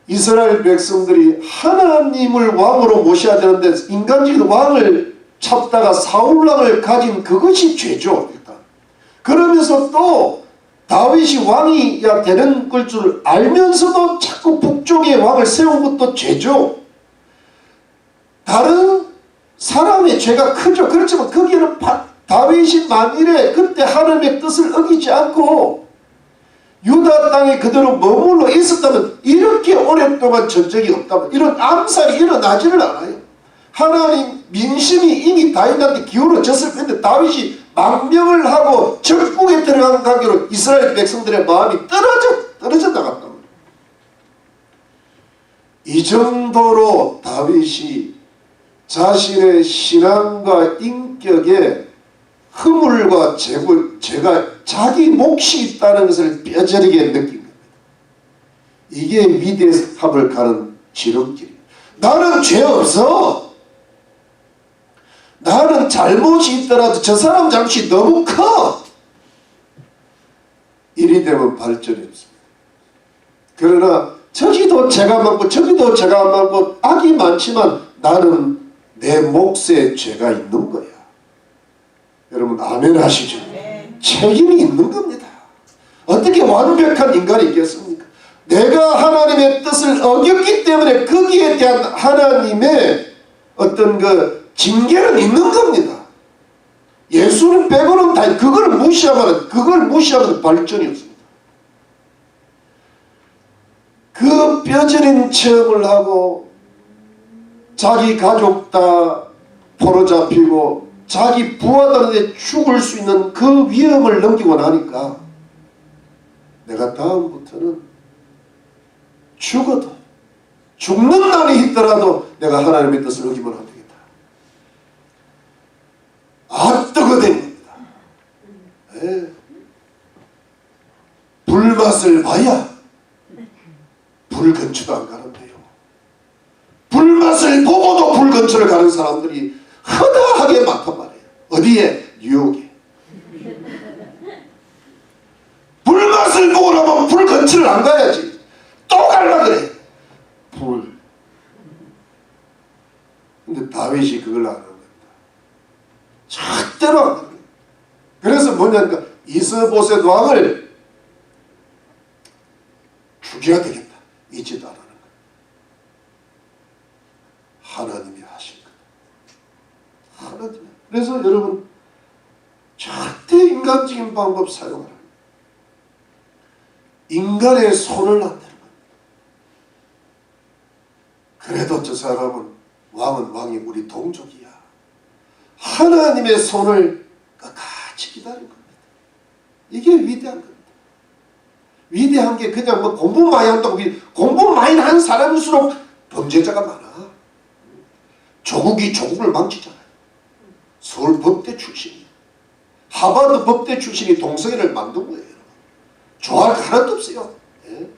이스라엘 백성들이 하나님을 왕으로 모셔야 되는데 인간적인 왕을 찾다가 사울왕을 가진 그것이 죄죠. 일단 그러면서 또 다윗이 왕이야 되는 걸 줄 알면서도 자꾸 북쪽에 왕을 세운 것도 죄죠. 다른 사람의 죄가 크죠. 그렇지만 거기에는 다윗이 만일에 그때 하나님의 뜻을 어기지 않고 유다 땅에 그대로 머물러 있었다면, 이렇게 오랫동안 전쟁이 없다면 이런 암살이 일어나지를 않아요. 하나님 민심이 이미 다윗한테 기울어졌을 텐데 다윗이 망명을 하고 적국에 들어간 관계로 이스라엘 백성들의 마음이 떨어져 나갔단 말이에요. 이 정도로 다윗이 자신의 신앙과 인격에 허물과 죄가 자기 몫이 있다는 것을 뼈저리게 느낀 겁니다. 이게 위대함을 가는 지름길이에요. 나는 죄 없어. 나는 잘못이 있더라도 저 사람 잘못이 너무 커. 이리 되면 발전이 없습니다. 그러나 저기도 죄가 많고 저기도 죄가 많고 악이 많지만 나는 내 몫에 죄가 있는 거야. 여러분 아멘 하시죠? 책임이 있는 겁니다. 어떻게 완벽한 인간이 있겠습니까? 내가 하나님의 뜻을 어겼기 때문에 거기에 대한 하나님의 어떤 그 징계는 있는 겁니다. 예수는 빼고는 다 그걸 무시하면 발전이 없습니다. 그 뼈저린 체험을 하고 자기 가족 다 포로 잡히고 자기 부하들한테 죽을 수 있는 그 위험을 넘기고 나니까 내가 다음부터는 죽어도 죽는 날이 있더라도 내가 하나님의 뜻을 어기면 안 되겠다. 뜨거 된 겁니다. 네. 불맛을 봐야 불 근처도 안 가는데요. 불맛을 보고도 불 근처를 가는 사람들이 허다하게 많단 말이에요. 어디에? 뉴욕에. 불맛을 보고 나면 불 근처를 안 가야지. 또 갈라 그래. 불. 근데 다윗이 그걸 안 하는 겁니다. 절대로 안 하는 거예요. 그래서 뭐냐니까 이스보셋 왕을 죽여야 되겠다. 잊지도 않는 거예요. 하나님이 하신 것. 하나님. 그래서 여러분 절대 인간적인 방법 사용하라. 인간의 손을 안 대는 겁니다. 그래도 저 사람은 왕이 우리 동족이야. 하나님의 손을 끝까지 기다린 겁니다. 이게 위대한 겁니다. 위대한 게 그냥 뭐 공부 많이 한다고 공부 많이 한 사람일수록 범죄자가 많아. 조국이 조국을 망치잖아요. 서울 법대 출신이, 하버드 법대 출신이 동성애를 만든 거예요. 좋아할 거 하나도 없어요. 예?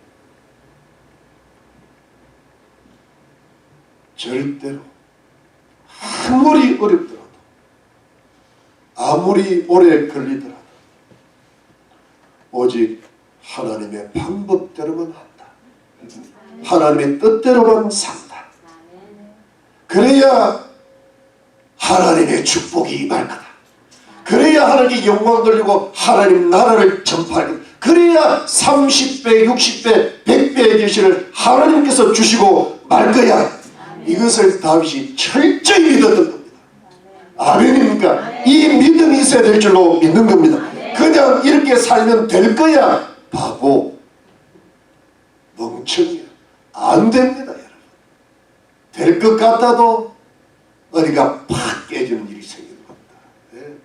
절대로 아무리 어렵더라도, 아무리 오래 걸리더라도 오직 하나님의 방법대로만 한다. 하나님의 뜻대로만 산다. 그래야 하나님의 축복이 임할 거다. 그래야 하나님께 영광 돌리고 하나님 나라를 전파할 거다. 그래야 30배, 60배, 100배의 계시를 하나님께서 주시고 말 거야. 이것을 다윗이 철저히 믿었던 겁니다. 아멘입니까? 이 믿음이 있어야 될 줄로 믿는 겁니다. 그냥 이렇게 살면 될 거야. 바보, 멍청이야. 안 됩니다, 여러분. 될 것 같아도 어디가 팍 깨지는 일이 생기는 겁니다.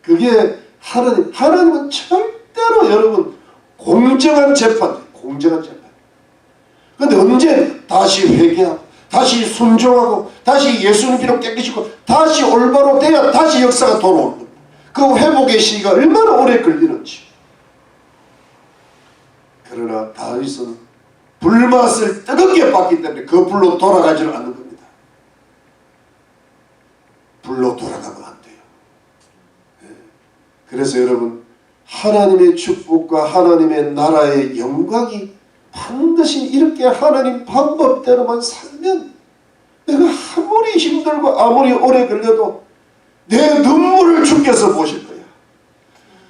그게 하나님은 절대로 여러분 공정한 재판, 공정한 재판. 그런데 언제 다시 회개하고 다시 순종하고 다시 예수님께로 깨끗이고 다시 올바로 돼야 다시 역사가 돌아오는 겁니다. 그 회복의 시기가 얼마나 오래 걸리는지. 그러나 다윗은 불맛을 뜨겁게 봤기 때문에 그 불로 돌아가지는 않는 겁니다. 불로 돌아가면 안 돼요. 그래서 여러분, 하나님의 축복과 하나님의 나라의 영광이 반드시 이렇게 하나님 방법대로만 살면 내가 아무리 힘들고 아무리 오래 걸려도 내 눈물을 주께서 보실 거야.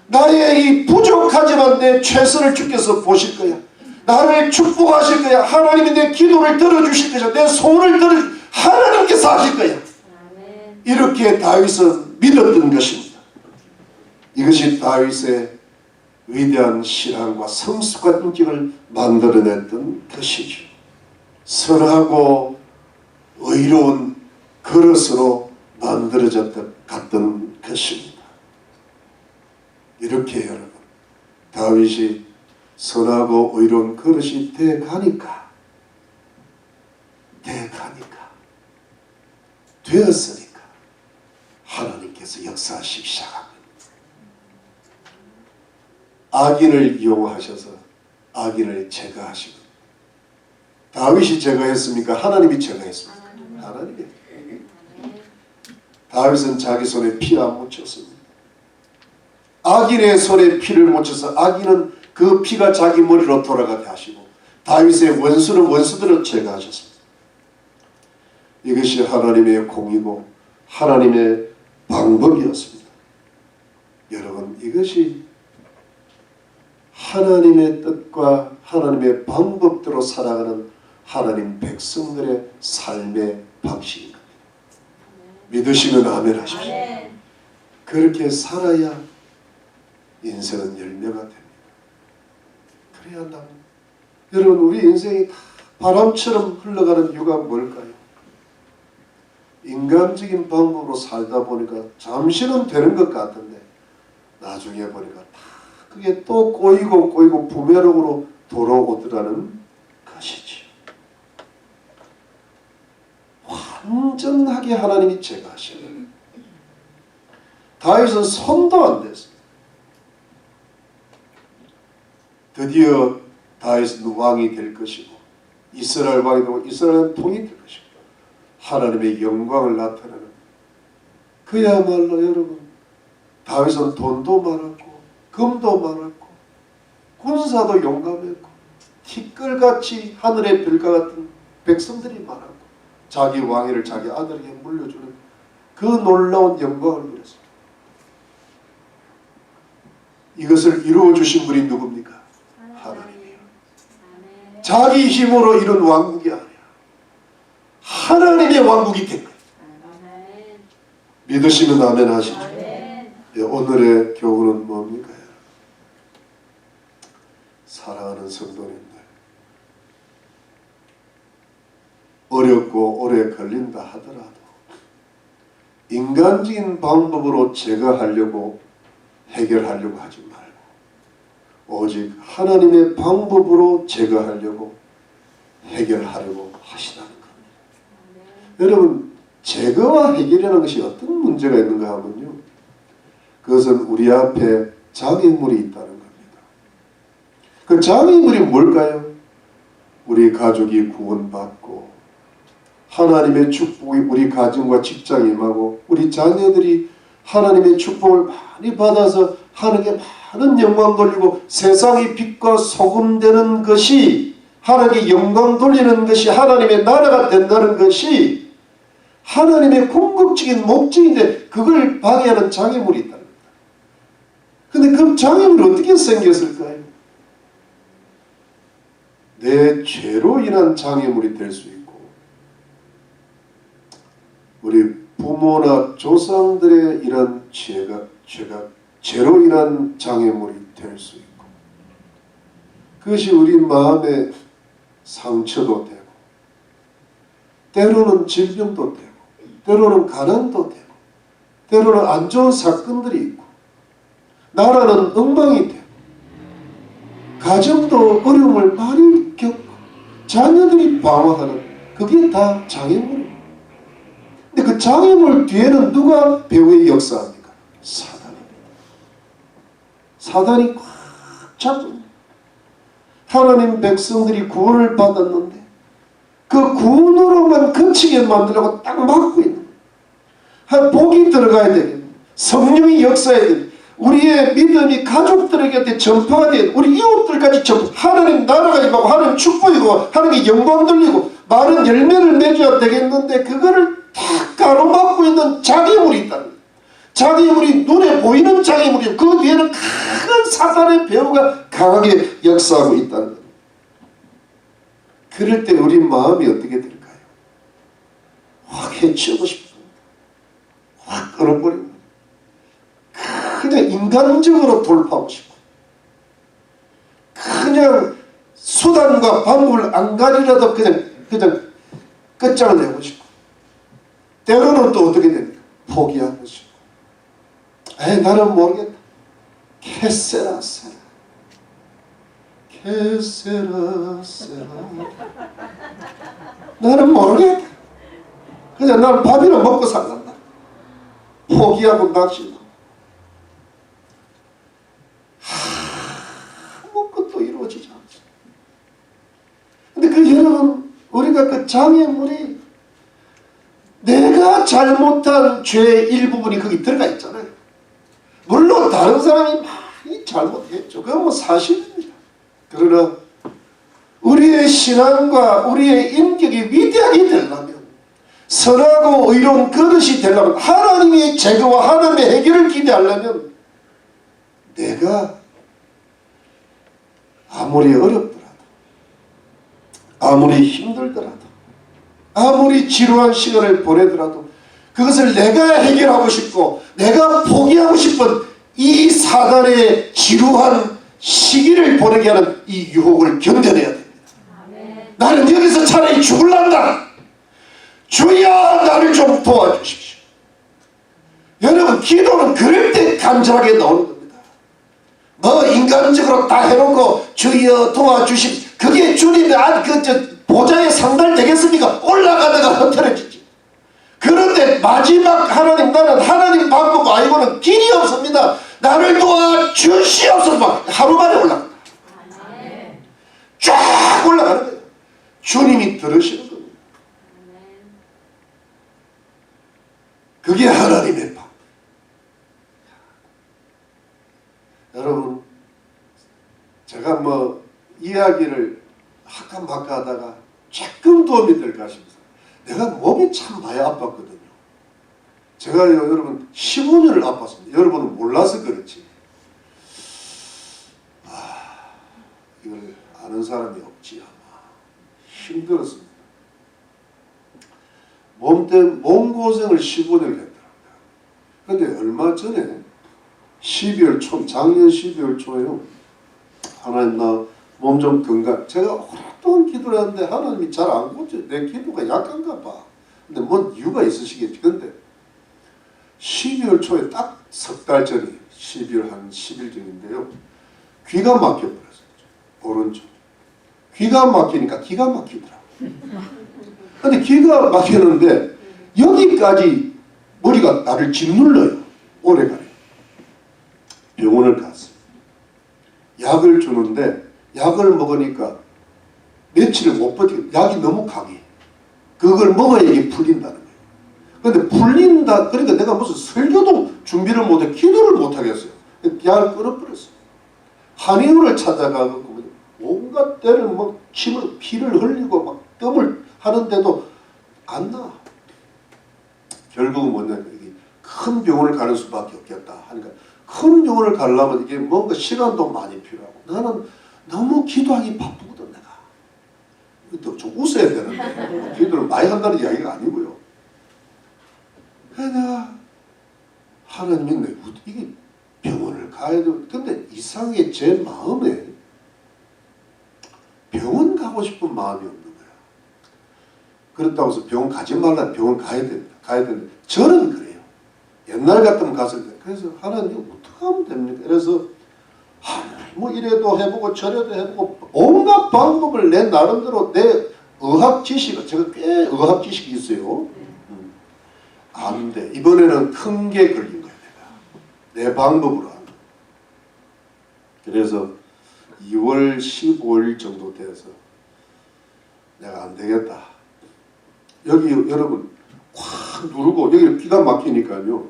나의 이 부족하지만 내 최선을 주께서 보실 거야. 나를 축복하실 거야. 하나님이 내 기도를 들어주실 거야. 내 소원을 들어주실 하나님께서 하실 거야. 이렇게 다윗은 믿었던 것입니다. 이것이 다윗의 위대한 신앙과 성숙한 인격을 만들어냈던 것이죠. 선하고 의로운 그릇으로 만들어졌던 같던 것입니다. 이렇게 여러분, 다윗이 선하고 의로운 그릇이 되었으니까 하나님께서 역사하시기 시작합니다. 악인을 이용하셔서 악인을 제거하시고, 다윗이 제거했습니까? 하나님이 제거했습니까? 하나님이. 다윗은 자기 손에 피 안 묻혔습니다. 악인의 손에 피를 묻혀서 악인은 그 피가 자기 머리로 돌아가게 하시고 다윗의 원수는 원수들을 제거하셨습니다. 이것이 하나님의 공이고 하나님의 방법이었습니다. 여러분, 이것이 하나님의 뜻과 하나님의 방법대로 살아가는 하나님 백성들의 삶의 방식인 겁니다. 믿으시면 아멘 하십시오. 그렇게 살아야 인생은 열매가 됩니다. 그래야 한다면 여러분, 우리 인생이 다 바람처럼 흘러가는 이유가 뭘까요? 인간적인 방법으로 살다 보니까 잠시는 되는 것 같은데 나중에 보니까 다 그게 또 꼬이고 부메랑으로 돌아오더라는 것이지요. 완전하게 하나님이 제거하시는. 다윗은 손도 안 댔습니다. 드디어 다윗은 왕이 될 것이고 이스라엘 왕이 되고 이스라엘은 통이 될 것이고 하나님의 영광을 나타내는, 그야말로 여러분, 다윗은 돈도 많았고 금도 많았고 군사도 용감했고 티끌같이 하늘의 별과 같은 백성들이 많았고 자기 왕위를 자기 아들에게 물려주는 그 놀라운 영광을 누렸습니다. 이것을 이루어주신 분이 누굽니까? 하나님이에요. 자기 힘으로 이룬 왕국이 아니라 하나님의 왕국이 된 거예요. 믿으시면 아멘 하시죠. 네, 오늘의 교훈은 뭡니까? 사랑하는 성도님들, 어렵고 오래 걸린다 하더라도 인간적인 방법으로 제거하려고 해결하려고 하지 말고 오직 하나님의 방법으로 제거하려고 해결하려고 하시라는 겁니다. 여러분, 제거와 해결이라는 것이 어떤 문제가 있는가 하면요, 그것은 우리 앞에 장애물이 있다는 겁니다. 그 장애물이 뭘까요? 우리 가족이 구원받고 하나님의 축복이 우리 가정과 직장에 임하고 우리 자녀들이 하나님의 축복을 많이 받아서 하나님께 많은 영광 돌리고 세상의 빛과 소금 되는 것이, 하나님께 영광 돌리는 것이 하나님의 나라가 된다는 것이 하나님의 궁극적인 목적인데, 그걸 방해하는 장애물이 있다는 겁니다. 근데 그 장애물이 어떻게 생겼을까요? 내 죄로 인한 장애물이 될 수 있고, 우리 부모나 조상들의 이런 죄로 인한 장애물이 될 수 있고, 그것이 우리 마음의 상처도 되고, 때로는 질병도 되고, 때로는 가난도 되고, 때로는 안 좋은 사건들이 있고, 나라는 엉망이 되고, 가정도 어려움을 많이 겪고, 자녀들이 방황하는, 그게 다 장애물입니다. 근데 그 장애물 뒤에는 누가 배후의 역사합니까? 사단입니다. 사단이 꽉 잡고, 하나님 백성들이 구원을 받았는데 그 구원으로만 그치게 만들려고 딱 막고 있는 거예요. 복이 들어가야 되겠네. 성령이 역사해야 되겠네. 우리의 믿음이 가족들에게 전파가 돼야 돼. 우리 이웃들까지 전파. 하나님 나라가 임하고 하나님 축복이고 하나님께 영광 돌리고 많은 열매를 맺어야 되겠는데, 그거를 다 가로막고 있는 장애물이 있다는 거예요. 장애물이 눈에 보이는 장애물이, 그 뒤에는 큰 사단의 배후가 강하게 역사하고 있다는 거예요. 그럴 때 우리 마음이 어떻게 될까요? 확 해치우고 싶습니다. 확 끊어버리고 그냥 인간적으로 돌파하고 싶고, 그냥 수단과 방법을 안 가리라도 그냥 끝장을 내고 싶고, 때로는 또 어떻게 됩니까? 포기하고 싶고, 나는 모르겠다. 케세라 세라 케세라 세라, 나는 모르겠다. 그냥 나는 밥이나 먹고 살란다. 포기하고 낚시다. 아무것도 이루어지지 않습니다. 근데 그 여러분, 우리가 그 장애물이 내가 잘못한 죄의 일부분이 거기 들어가 있잖아요. 물론 다른 사람이 많이 잘못했죠. 그건 뭐 사실입니다. 그러나 우리의 신앙과 우리의 인격이 위대하게 되려면, 선하고 의로운 그릇이 되려면, 하나님의 제거와 하나님의 해결을 기대하려면, 내가 아무리 어렵더라도, 아무리 힘들더라도, 아무리 지루한 시간을 보내더라도 그것을 내가 해결하고 싶고 내가 포기하고 싶은 이 사단의 지루한 시기를 보내게 하는 이 유혹을 견뎌내야 됩니다. 나는 여기서 차라리 죽을란다. 주여 나를 좀 도와주십시오. 여러분, 기도는 그럴 때 간절하게 나오는 겁니다. 뭐 인간적으로 다 해놓고 주여 도와주십시오, 그게 주님의 보좌에 상달되겠습니까? 올라가다가 흐트러지지. 그런데 마지막 하나님, 나는 하나님 방법 아니고는 길이 없습니다. 나를 도와주시옵소서. 하루 만에 올라간다. 쫙 올라가는 거예요. 주님이 들으시는 겁니다. 그게 하나님의 방법. 여러분, 제가 뭐 이야기를 하카마카 하다가 조금 도움이 될까 싶어서, 내가 몸이 참 많이 아팠거든요. 제가 여러분 15년을 아팠습니다. 여러분은 몰라서 그렇지, 이걸 아는 사람이 없지 아마. 힘들었습니다. 몸 고생을 15년을 했더라고요. 그런데 얼마 전에 12월 초, 작년 12월 초에요, 하나님 나 몸 좀 건강. 제가 오랫동안 기도를 하는데 하나님이 잘 안 고쳐. 내 기도가 약한가 봐. 근데 뭔 이유가 있으시겠지. 근데 12월 초에 딱 석 달 전에 12월 한 10일 전인데요, 귀가 막혀버렸어요. 오른쪽 귀가 막히니까 기가 막히더라고요. 근데 기가 막히는데 여기까지 머리가 나를 짓눌러요. 오래가요. 병원을 갔어요. 약을 주는데 약을 먹으니까 며칠을 못 버티고 약이 너무 강해. 그걸 먹어야 이게 풀린다는 거예요. 근데 풀린다 그러니까 내가 무슨 설교도 준비를 못해 기도를 못하겠어요. 약을 끊어버렸어요. 한의원을 찾아가고 온갖 때를 막 침을 피를 흘리고 막 뜸을 하는데도 안 나. 결국은 뭐냐, 이게 큰 병원을 가는 수밖에 없겠다 하니까 큰 병원을 가려면 이게 뭔가 시간도 많이 필요하고 나는 너무 기도하기 바쁘거든 내가. 이것도 좀 웃어야 되는데 기도를 많이 한다는 이야기가 아니고요. 그래서 내가 하나님이 이게 병원을 가야 돼. 근데 이상하게 제 마음에 병원 가고 싶은 마음이 없는 거야. 그렇다고 해서 병원 가지 말라, 병원 가야 된다. 가야 된다. 저는 그래요. 옛날 같으면 갔을 때. 그래서 하나님 어떻게 하면 됩니까? 그래서 뭐 이래도 해보고 저래도 해보고 온갖 방법을 내 나름대로 내 의학 지식, 제가 꽤 의학 지식이 있어요. 안 돼. 이번에는 큰 게 걸린 거야. 내가. 내 방법으로 하는 거야. 그래서 2월 15일 정도 돼서 내가 안 되겠다. 여기 여러분 확 누르고 여기 기가 막히니까요.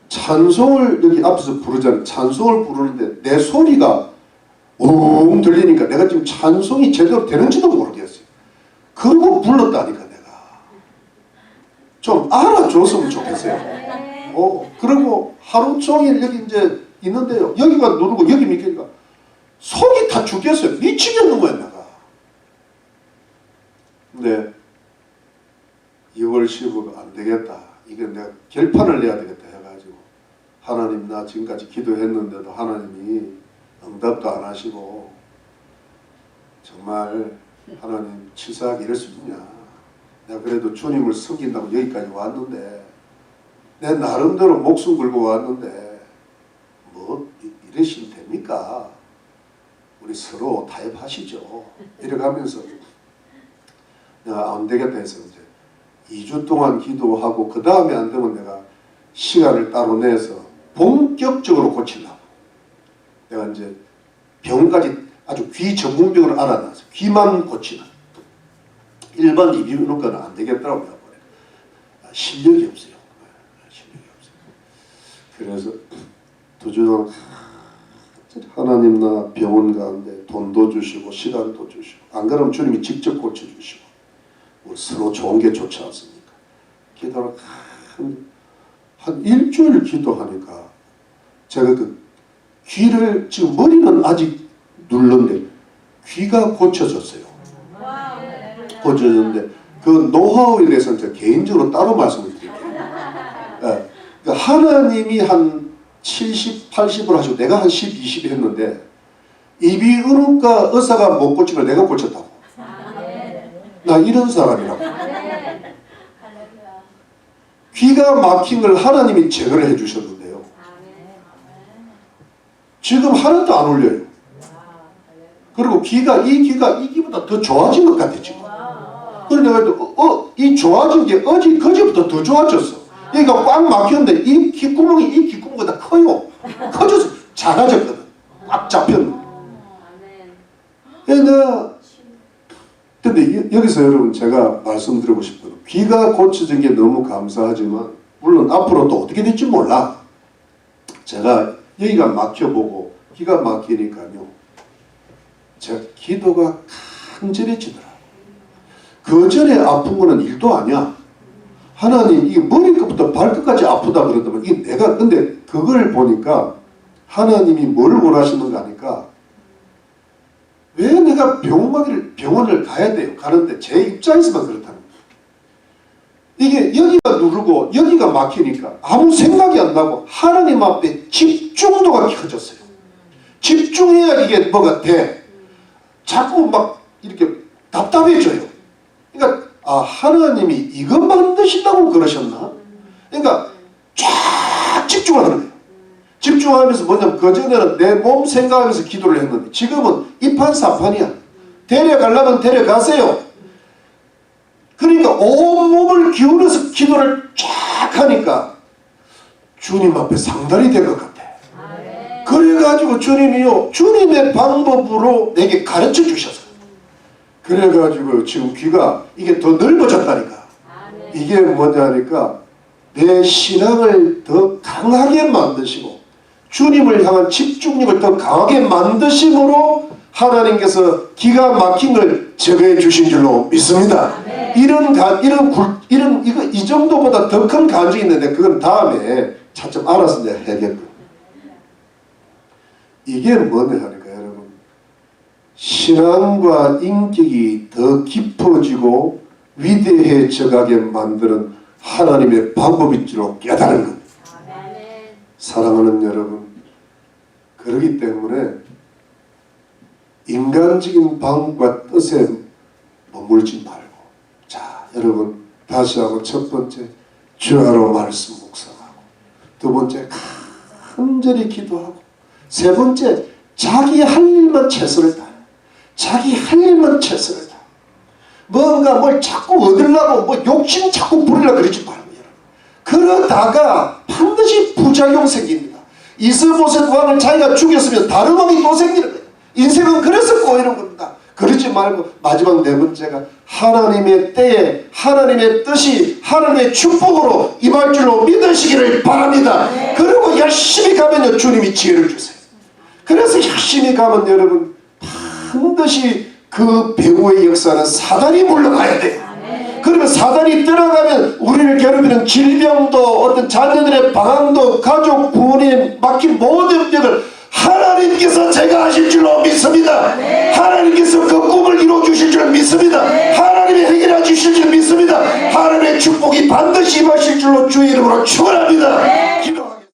찬송을 여기 앞에서 부르잖아요. 찬송을 부르는데 내 소리가 웅 들리니까 내가 지금 찬송이 제대로 되는지도 모르겠어요. 그러고 불렀다니까 내가. 좀 알아줬으면 좋겠어요. 그리고 하루 종일 여기 이제 있는데요. 여기가 누르고 여기 미니까 속이 다 죽겠어요. 미치겠는 거야 내가. 근데 2월 15일 안 되겠다. 이게 내가 결판을 내야 되겠다 해가지고 하나님 나 지금까지 기도했는데도 하나님이 응답도 안 하시고 정말 하나님 치사하게 이럴 수 있냐. 내가 그래도 주님을 섬긴다고 여기까지 왔는데 내 나름대로 목숨 걸고 왔는데 뭐 이러시면 됩니까? 우리 서로 타협하시죠. 이래가면서 내가 안 되겠다 해서 이제 2주 동안 기도하고 그 다음에 안 되면 내가 시간을 따로 내서 본격적으로 고치려고 내가 이제 병까지 아주 귀 전문병을 알아놔서 귀만 고치는 일반 이비인후과는 안 되겠더라고요. 실력이 없어요. 실력이 없어요. 그래서 2주 동안 하나님 나 병원 가는데 돈도 주시고 시간도 주시고 안 그러면 주님이 직접 고쳐주시고 우리 서로 좋은 게 좋지 않습니까? 기도를 한 일주일 기도하니까 제가 그 귀를 지금 머리는 아직 눌렀는데 귀가 고쳐졌어요. 고쳐졌는데 그 노하우에 대해서는 제가 개인적으로 따로 말씀을 드릴게요. 네. 그러니까 하나님이 한 70, 80을 하시고 내가 한 10, 20 했는데 이비인후과 의사가 못 고친 걸 내가 고쳤다고. 나 이런 사람이라고. 귀가 막힌 걸 하나님이 제거를 해주셨는데요. 지금 하나도 안 울려요. 그리고 귀가 이 귀보다 더 좋아진 것 같아 지금. 그래서 이 좋아진 게 그제부터 더 좋아졌어. 여기가 꽉 막혔는데 이 귓구멍이 이 귓구멍보다 커요. 커져서 작아졌거든. 꽉 잡혔는데. 근데 여기서 여러분 제가 말씀드리고 싶은 건 귀가 고쳐진 게 너무 감사하지만 물론 앞으로 또 어떻게 될지 몰라. 제가 여기가 막혀보고 귀가 막히니까요. 제가 기도가 간절해지더라. 그 전에 아픈 거는 일도 아니야. 하나님 이게 머리끝부터 발끝까지 아프다 그러더만 이게 내가 근데 그걸 보니까 하나님이 뭘 원하시는가 하니까 왜 내가 병원을 가야 돼요? 가는데 제 입장에서만 그렇다는 거예요. 이게 여기가 누르고 여기가 막히니까 아무 생각이 안 나고 하나님 앞에 집중도가 켜졌어요. 집중해야 이게 뭐가 돼. 자꾸 막 이렇게 답답해져요. 그러니까 하나님이 이거 만드신다고 그러셨나? 그러니까 쫙 집중을 하는 거예요. 집중하면서 뭐냐면 그전에는 내 몸 생각하면서 기도를 했는데 지금은 이판사판이야. 데려가려면 데려가세요. 그러니까 온몸을 기울여서 기도를 쫙 하니까 주님 앞에 상달이 된 것 같아. 그래가지고 주님이요, 주님의 방법으로 내게 가르쳐 주셔서, 그래가지고 지금 귀가 이게 더 넓어졌다니까. 이게 뭐냐니까 내 신앙을 더 강하게 만드시고 주님을 향한 집중력을 더 강하게 만드심으로 하나님께서 기가 막힌 걸 제거해 주신 줄로 믿습니다. 이 정도보다 더 큰 간증이 있는데 그건 다음에 차츰 알아서 내가 해야겠고. 이게 뭐냐 하니까 여러분, 신앙과 인격이 더 깊어지고 위대해져 가게 만드는 하나님의 방법인 줄로 깨달은 겁니다. 사랑하는 여러분, 그렇기 때문에 인간적인 방법과 뜻에 머물지 말고, 자 여러분, 다시 한번 첫 번째 주야로 말씀 묵상하고, 두 번째 간절히 기도하고, 세 번째 자기 할 일만 최선을 다해. 자기 할 일만 최선을 다해. 뭔가 뭘 자꾸 얻으려고 뭐 욕심 자꾸 부리려고 그러지 말고, 그러다가 반드시 부작용 생깁니다. 이스보셋 왕을 자기가 죽였으면 다른 왕이 또 생기는 거예요. 인생은 그래서 꼬이는 겁니다. 그러지 말고 마지막 네 번째가 하나님의 때에 하나님의 뜻이 하나님의 축복으로 임할 줄로 믿으시기를 바랍니다. 그리고 열심히 가면요, 주님이 지혜를 주세요. 그래서 열심히 가면 여러분 반드시 그 배후의 역사는 사단이 물러가야 돼요. 그러면 사단이 떠나가면 우리를 괴롭히는 질병도, 어떤 자녀들의 방황도, 가족 구원에 막힌 모든 병을 하나님께서 제거하실 줄로 믿습니다. 하나님께서 그 꿈을 이루어 주실 줄 믿습니다. 하나님이 해결해 주실 줄 믿습니다. 하나님의 축복이 반드시 임하실 줄로 주의 이름으로 축원합니다.